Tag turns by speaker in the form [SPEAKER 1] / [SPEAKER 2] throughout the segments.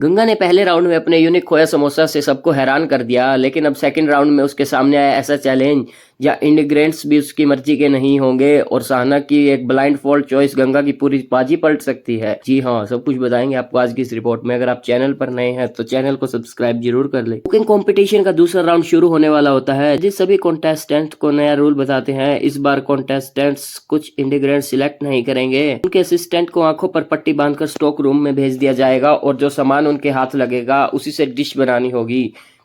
[SPEAKER 1] गंगा ने पहले राउंड में अपने यूनिक खोया समोसा से सबको हैरान कर दिया, लेकिन अब सेकंड राउंड में उसके सामने आया ऐसा चैलेंज या इंग्रेडिएंट्स भी उसकी मर्जी के नहीं होंगे और साहना की एक ब्लाइंड फॉल्ट चॉइस गंगा की पूरी बाजी पलट सकती है। जी हाँ, सब कुछ बताएंगे आपको आज की इस रिपोर्ट में। अगर आप चैनल पर नए हैं तो चैनल को सब्सक्राइब जरूर कर ले। कुकिंग कंपटीशन का दूसरा राउंड शुरू होने वाला होता है, जिस सभी कॉन्टेस्टेंट को नया रूल बताते हैं। इस बार कॉन्टेस्टेंट्स कुछ इंग्रेडिएंट्स सिलेक्ट नहीं करेंगे, उनके असिस्टेंट को आंखों पर पट्टी बांधकर स्टॉक रूम में भेज दिया जाएगा और जो सामान उनके हाथ लगेगा उसी से डिश बनानी होगी।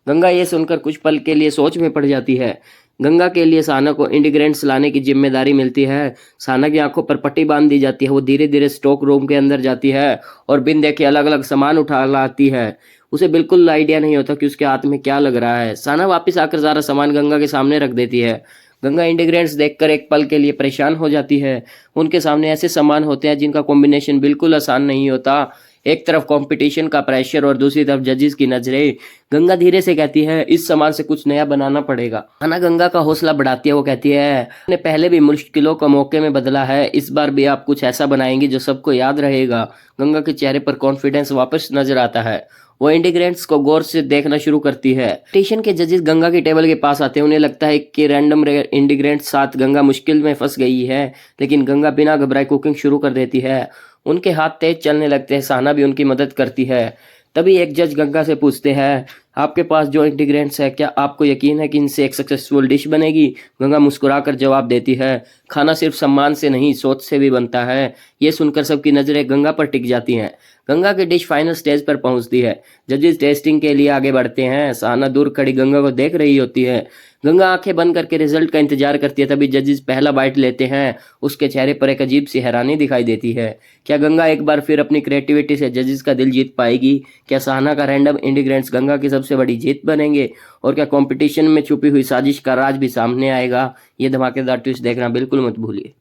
[SPEAKER 1] गंगा ये सुनकर कुछ पल के लिए सोच में पड़ जाती है। गंगा के लिए साहना को इंग्रेडिएंट्स लाने की जिम्मेदारी मिलती है। साहना की आंखों पर पट्टी बांध दी जाती है। वो धीरे धीरे स्टॉक रूम के अंदर जाती है और बिन देखे अलग अलग सामान उठा लाती है। उसे बिल्कुल आइडिया नहीं होता कि उसके हाथ में क्या लग रहा है। साहना वापस आकर सारा सामान गंगा के सामने रख देती है। गंगा इंग्रेडिएंट्स देखकर एक पल के लिए परेशान हो जाती है। उनके सामने ऐसे सामान होते हैं जिनका कॉम्बिनेशन बिल्कुल आसान नहीं होता। एक तरफ कंपटीशन का प्रेशर और दूसरी तरफ जजेस की नजरें। गंगा धीरे से कहती है, इस सामान से कुछ नया बनाना पड़ेगा। खाना गंगा का हौसला बढ़ाती है। वो कहती है, आपने पहले भी मुश्किलों को मौके में बदला है, इस बार भी आप कुछ ऐसा बनाएंगी जो सबको याद रहेगा। गंगा के चेहरे पर कॉन्फिडेंस वापस नजर आता है। वो इंग्रेडिएंट्स को गौर से देखना शुरू करती है। स्टेशन के जजेस गंगा की टेबल के पास आते हैं। उन्हें लगता है कि रैंडम इंग्रेडिएंट्स साथ गंगा मुश्किल में फंस गई है, लेकिन गंगा बिना घबराए कुकिंग शुरू कर देती है। उनके हाथ तेज चलने लगते हैं। साहना भी उनकी मदद करती है। तभी एक जज गंगा से पूछते हैं, आपके पास जो इंग्रेडिएंट्स है, क्या आपको यकीन है कि इनसे एक सक्सेसफुल डिश बनेगी? गंगा मुस्कुराकर जवाब देती है, खाना सिर्फ सम्मान से नहीं, सोच से भी बनता है। ये सुनकर सबकी नजरें गंगा पर टिक जाती हैं। गंगा की डिश फाइनल स्टेज पर पहुंचती है। जजेस टेस्टिंग के लिए आगे बढ़ते हैं। साहना दूर खड़ी गंगा को देख रही होती है। गंगा आंखें बंद करके रिजल्ट का इंतजार करती है। तभी जजेस पहला बाइट लेते हैं। उसके चेहरे पर एक अजीब सी हैरानी दिखाई देती है। क्या गंगा एक बार फिर अपनी क्रिएटिविटी से जजेस का दिल जीत पाएगी? क्या साहना का रैंडम इंग्रेडिएंट्स गंगा की सबसे बड़ी जीत बनेंगे? और क्या कंपटीशन में छुपी हुई साजिश का राज भी सामने आएगा? ये धमाकेदार ट्विस्ट देखना बिल्कुल मत भूलिए।